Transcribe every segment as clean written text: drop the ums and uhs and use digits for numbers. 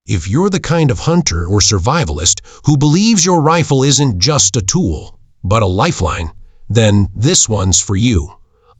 If you're the kind of hunter or survivalist who believes your rifle isn't just a tool, but a lifeline, then this one's for you.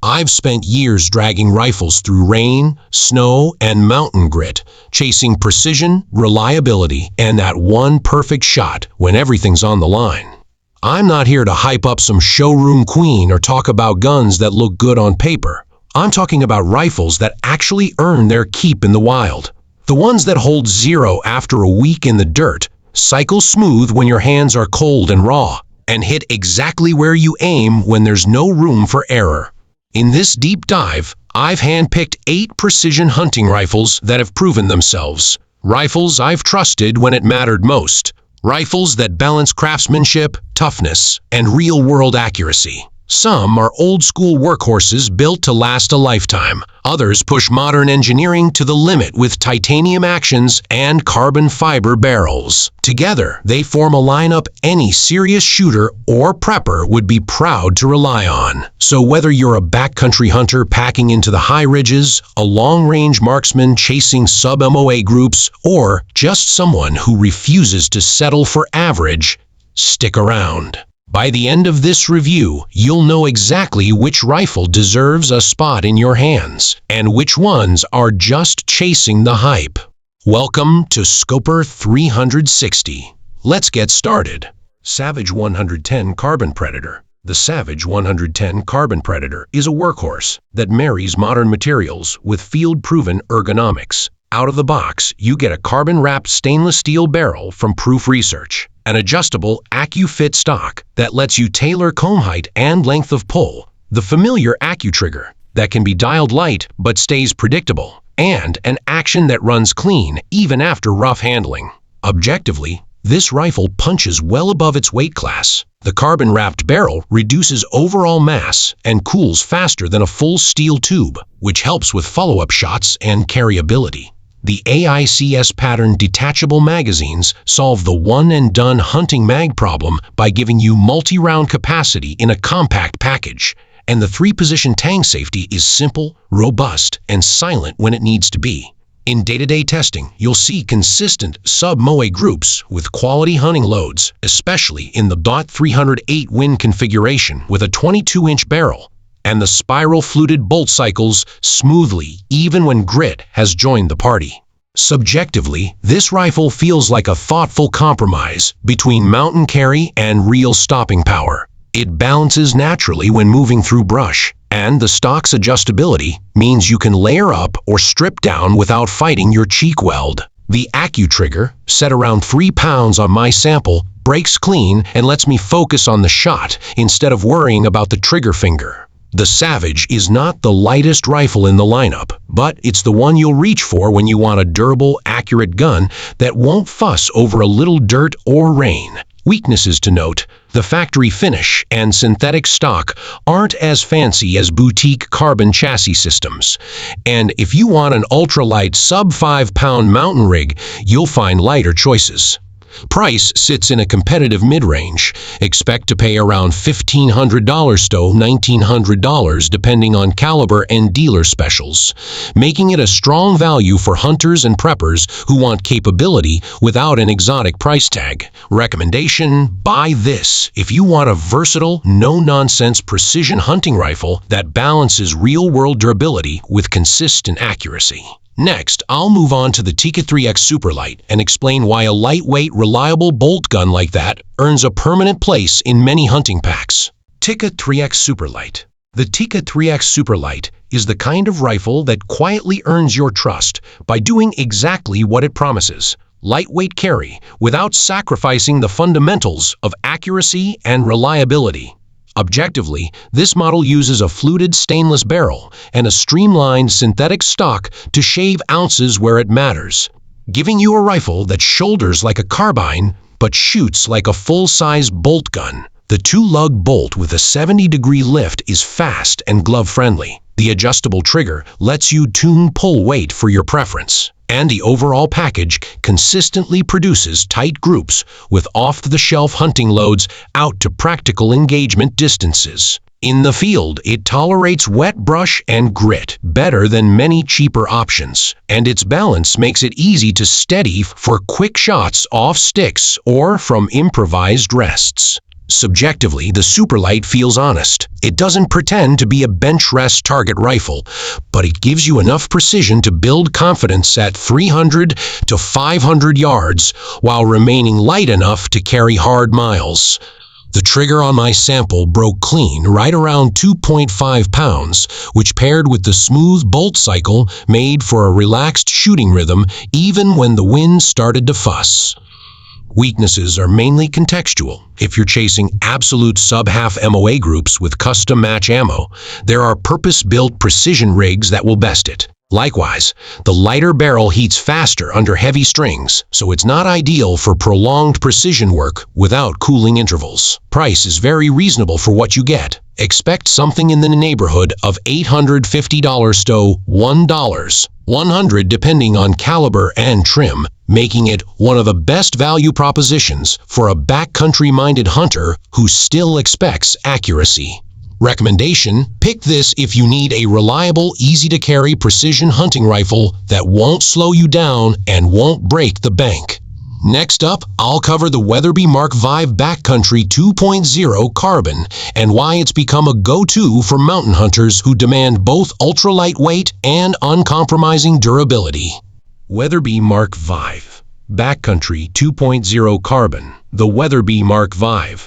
I've spent years dragging rifles through rain, snow, and mountain grit, chasing precision, reliability, and that one perfect shot when everything's on the line. I'm not here to hype up some showroom queen or talk about guns that look good on paper. I'm talking about rifles that actually earn their keep in the wild. The ones that hold zero after a week in the dirt, cycle smooth when your hands are cold and raw, and hit exactly where you aim when there's no room for error. In this deep dive, I've handpicked 8 precision hunting rifles that have proven themselves. Rifles I've trusted when it mattered most. Rifles that balance craftsmanship, toughness, and real-world accuracy. Some are old-school workhorses built to last a lifetime. Others push modern engineering to the limit with titanium actions and carbon fiber barrels. Together, they form a lineup any serious shooter or prepper would be proud to rely on. So whether you're a backcountry hunter packing into the high ridges, a long-range marksman chasing sub-MOA groups, or just someone who refuses to settle for average, stick around. By the end of this review, you'll know exactly which rifle deserves a spot in your hands, and which ones are just chasing the hype. Welcome to Scoper 360. Let's get started. Savage 110 Carbon Predator. The Savage 110 Carbon Predator is a workhorse that marries modern materials with field-proven ergonomics. Out of the box, you get a carbon-wrapped stainless steel barrel from Proof Research, an adjustable AccuFit stock that lets you tailor comb height and length of pull, the familiar AccuTrigger that can be dialed light but stays predictable, and an action that runs clean even after rough handling. Objectively, this rifle punches well above its weight class. The carbon-wrapped barrel reduces overall mass and cools faster than a full steel tube, which helps with follow-up shots and carryability. The AICS pattern detachable magazines solve the one-and-done hunting mag problem by giving you multi-round capacity in a compact package. And the 3-position tang safety is simple, robust, and silent when it needs to be. In day-to-day testing, you'll see consistent sub-MOA groups with quality hunting loads, especially in the .308 Win configuration with a 22-inch barrel, and the spiral fluted bolt cycles smoothly even when grit has joined the party. Subjectively, this rifle feels like a thoughtful compromise between mountain carry and real stopping power. It balances naturally when moving through brush, and the stock's adjustability means you can layer up or strip down without fighting your cheek weld. The AccuTrigger, set around 3 pounds on my sample, breaks clean and lets me focus on the shot instead of worrying about the trigger finger. The Savage is not the lightest rifle in the lineup, but it's the one you'll reach for when you want a durable, accurate gun that won't fuss over a little dirt or rain. Weaknesses to note: the factory finish and synthetic stock aren't as fancy as boutique carbon chassis systems. And if you want an ultralight sub-5-pound mountain rig, you'll find lighter choices. Price sits in a competitive mid-range. Expect to pay around $1,500 to $1,900 depending on caliber and dealer specials, making it a strong value for hunters and preppers who want capability without an exotic price tag. Recommendation: buy this if you want a versatile, no-nonsense precision hunting rifle that balances real-world durability with consistent accuracy. Next, I'll move on to the Tikka T3x Superlite and explain why a lightweight, reliable bolt gun like that earns a permanent place in many hunting packs. Tikka T3x Superlite. The Tikka T3x Superlite is the kind of rifle that quietly earns your trust by doing exactly what it promises: lightweight carry without sacrificing the fundamentals of accuracy and reliability. Objectively, this model uses a fluted stainless barrel and a streamlined synthetic stock to shave ounces where it matters, giving you a rifle that shoulders like a carbine but shoots like a full-size bolt gun. The 2-lug bolt with a 70-degree lift is fast and glove-friendly. The adjustable trigger lets you tune pull weight for your preference, and the overall package consistently produces tight groups with off-the-shelf hunting loads out to practical engagement distances. In the field, it tolerates wet brush and grit better than many cheaper options, and its balance makes it easy to steady for quick shots off sticks or from improvised rests. Subjectively, the Superlite feels honest. It doesn't pretend to be a bench rest target rifle, but it gives you enough precision to build confidence at 300 to 500 yards while remaining light enough to carry hard miles. The trigger on my sample broke clean right around 2.5 pounds, which paired with the smooth bolt cycle made for a relaxed shooting rhythm even when the wind started to fuss. Weaknesses are mainly contextual. If you're chasing absolute sub-half MOA groups with custom match ammo, there are purpose-built precision rigs that will best it. Likewise, the lighter barrel heats faster under heavy strings, so it's not ideal for prolonged precision work without cooling intervals. Price is very reasonable for what you get. Expect something in the neighborhood of $850 to $100 depending on caliber and trim, making it one of the best value propositions for a backcountry-minded hunter who still expects accuracy. Recommendation: pick this if you need a reliable, easy-to-carry precision hunting rifle that won't slow you down and won't break the bank. Next up, I'll cover the Weatherby Mark V Backcountry 2.0 Carbon and why it's become a go-to for mountain hunters who demand both ultra-lightweight and uncompromising durability. Weatherby Mark V Backcountry 2.0 Carbon. The Weatherby Mark V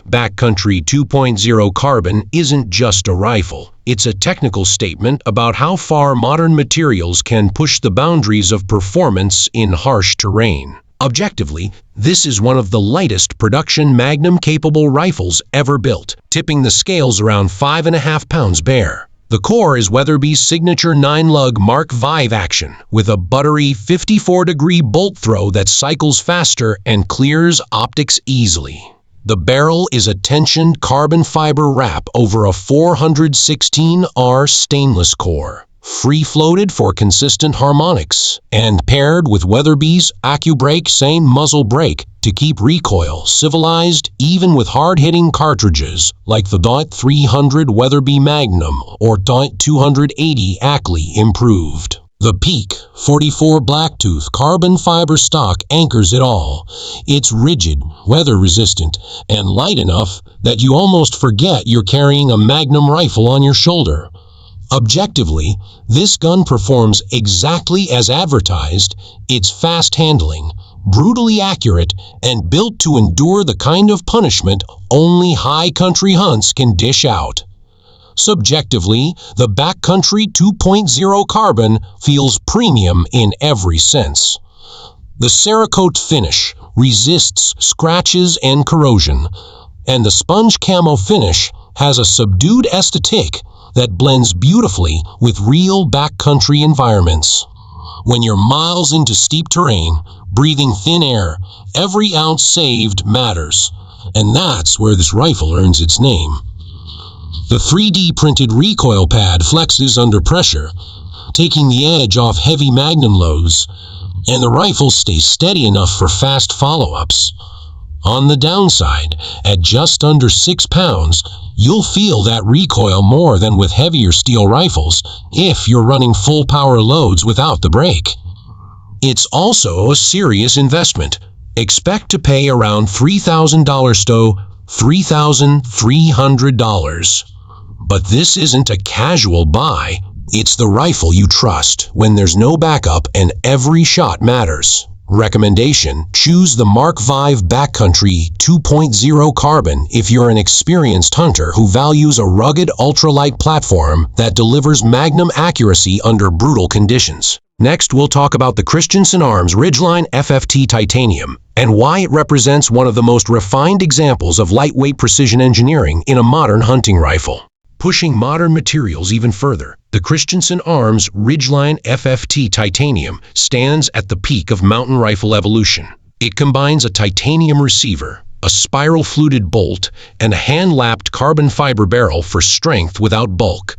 Backcountry 2.0 Carbon isn't just a rifle. It's a technical statement about how far modern materials can push the boundaries of performance in harsh terrain. Objectively, this is one of the lightest production Magnum-capable rifles ever built, tipping the scales around 5.5 pounds bare. The core is Weatherby's signature 9-lug Mark V action, with a buttery 54-degree bolt throw that cycles faster and clears optics easily. The barrel is a tensioned carbon fiber wrap over a 416R stainless core, free-floated for consistent harmonics, and paired with Weatherby's AccuBrake same muzzle brake to keep recoil civilized even with hard-hitting cartridges like the .300 Weatherby Magnum or .280 Ackley Improved. The Peak 44 Blacktooth carbon fiber stock anchors it all. It's rigid, weather-resistant, and light enough that you almost forget you're carrying a Magnum rifle on your shoulder. Objectively, this gun performs exactly as advertised. It's fast-handling, brutally accurate, and built to endure the kind of punishment only high-country hunts can dish out. Subjectively, the Backcountry 2.0 Carbon feels premium in every sense. The Cerakote finish resists scratches and corrosion, and the sponge camo finish has a subdued aesthetic that blends beautifully with real backcountry environments. When you're miles into steep terrain, breathing thin air, every ounce saved matters, and that's where this rifle earns its name. The 3D printed recoil pad flexes under pressure, taking the edge off heavy Magnum loads, and the rifle stays steady enough for fast follow-ups. On the downside, at just under 6 pounds, you'll feel that recoil more than with heavier steel rifles if you're running full power loads without the brake. It's also a serious investment. Expect to pay around $3,000 to $3,300. But this isn't a casual buy. It's the rifle you trust when there's no backup and every shot matters. Recommendation: choose the Mark V Backcountry 2.0 Carbon if you're an experienced hunter who values a rugged ultralight platform that delivers Magnum accuracy under brutal conditions. Next, we'll talk about the Christensen Arms Ridgeline FFT Titanium and why it represents one of the most refined examples of lightweight precision engineering in a modern hunting rifle. Pushing modern materials even further, the Christensen Arms Ridgeline FFT Titanium stands at the peak of mountain rifle evolution. It combines a titanium receiver, a spiral-fluted bolt, and a hand-lapped carbon fiber barrel for strength without bulk.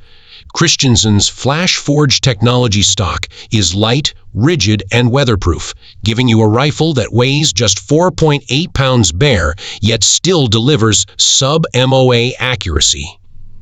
Christensen's flash-forged technology stock is light, rigid, and weatherproof, giving you a rifle that weighs just 4.8 pounds bare, yet still delivers sub-MOA accuracy.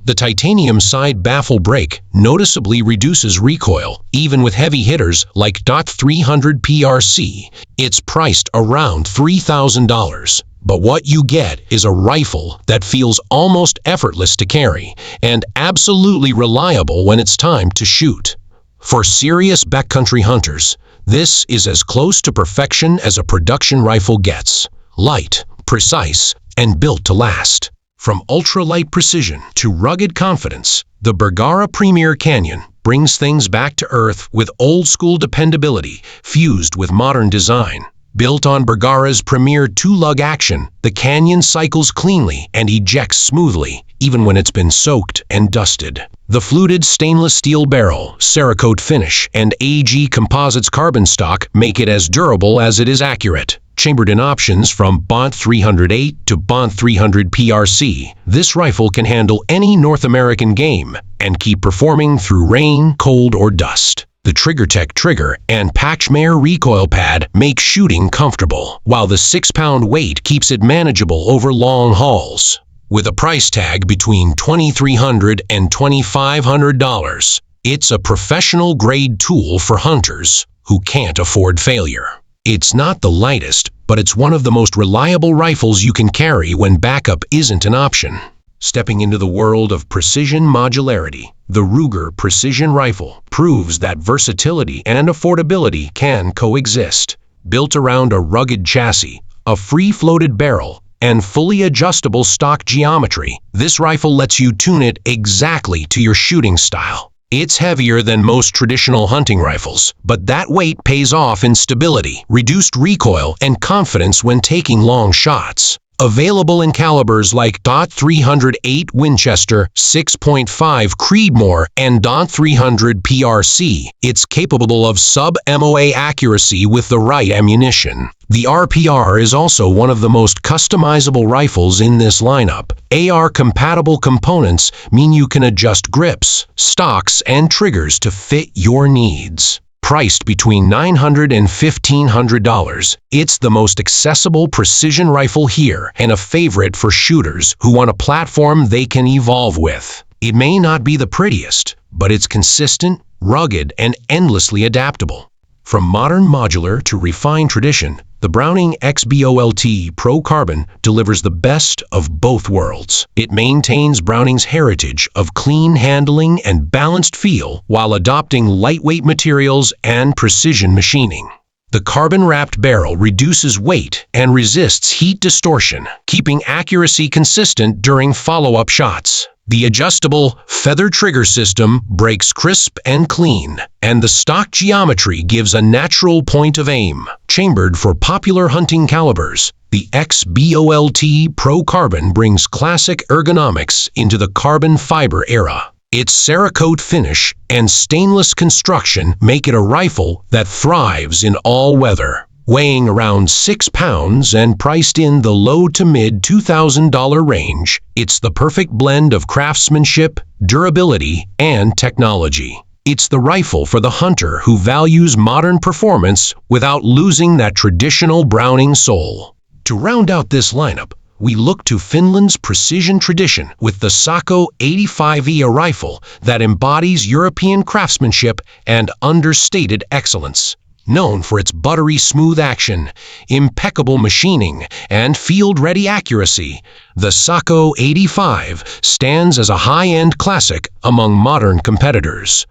The titanium side baffle brake noticeably reduces recoil, even with heavy hitters like .300 PRC. It's priced around $3,000. But what you get is a rifle that feels almost effortless to carry and absolutely reliable when it's time to shoot. For serious backcountry hunters, this is as close to perfection as a production rifle gets. Light, precise, and built to last. From ultralight precision to rugged confidence, the Bergara Premier Canyon brings things back to earth with old-school dependability fused with modern design. Built on Bergara's premier two-lug action, the Canyon cycles cleanly and ejects smoothly, even when it's been soaked and dusted. The fluted stainless steel barrel, Cerakote finish, and AG Composites carbon stock make it as durable as it is accurate. Chambered in options from BONT 308 to BONT 300 PRC, this rifle can handle any North American game and keep performing through rain, cold, or dust. The TriggerTech trigger and Patchmare recoil pad make shooting comfortable, while the 6-pound weight keeps it manageable over long hauls. With a price tag between $2,300 and $2,500, it's a professional-grade tool for hunters who can't afford failure. It's not the lightest, but it's one of the most reliable rifles you can carry when backup isn't an option. Stepping into the world of precision modularity, the Ruger Precision Rifle proves that versatility and affordability can coexist. Built around a rugged chassis, a free-floated barrel, and fully adjustable stock geometry, this rifle lets you tune it exactly to your shooting style. It's heavier than most traditional hunting rifles, but that weight pays off in stability, reduced recoil, and confidence when taking long shots. Available in calibers like .308 Winchester, 6.5 Creedmoor, and .300 PRC, it's capable of sub-MOA accuracy with the right ammunition. The RPR is also one of the most customizable rifles in this lineup. AR-compatible components mean you can adjust grips, stocks, and triggers to fit your needs. Priced between $900 and $1,500, it's the most accessible precision rifle here and a favorite for shooters who want a platform they can evolve with. It may not be the prettiest, but it's consistent, rugged, and endlessly adaptable. From modern modular to refined tradition, the Browning XBOLT Pro Carbon delivers the best of both worlds. It maintains Browning's heritage of clean handling and balanced feel while adopting lightweight materials and precision machining. The carbon-wrapped barrel reduces weight and resists heat distortion, keeping accuracy consistent during follow-up shots. The adjustable feather trigger system breaks crisp and clean, and the stock geometry gives a natural point of aim. Chambered for popular hunting calibers, the XBOLT Pro Carbon brings classic ergonomics into the carbon fiber era. Its Cerakote finish and stainless construction make it a rifle that thrives in all weather. Weighing around 6 pounds and priced in the low to mid $2,000 range, it's the perfect blend of craftsmanship, durability, and technology. It's the rifle for the hunter who values modern performance without losing that traditional Browning soul. To round out this lineup, we look to Finland's precision tradition with the Sako 85E, a rifle that embodies European craftsmanship and understated excellence. Known for its buttery smooth action, impeccable machining, and field-ready accuracy, the Sako 85 stands as a high-end classic among modern competitors.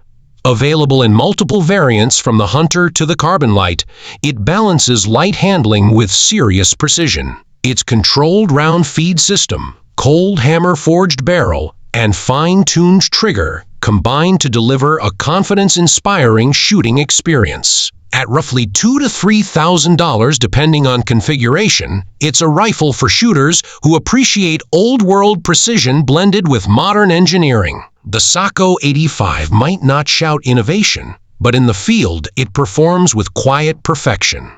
Available in multiple variants from the Hunter to the Carbon Light, it balances light handling with serious precision. Its controlled round feed system, cold hammer-forged barrel, and fine-tuned trigger combine to deliver a confidence-inspiring shooting experience. At roughly $2,000 to $3,000 depending on configuration, it's a rifle for shooters who appreciate old-world precision blended with modern engineering. The Sako 85 might not shout innovation, but in the field it performs with quiet perfection.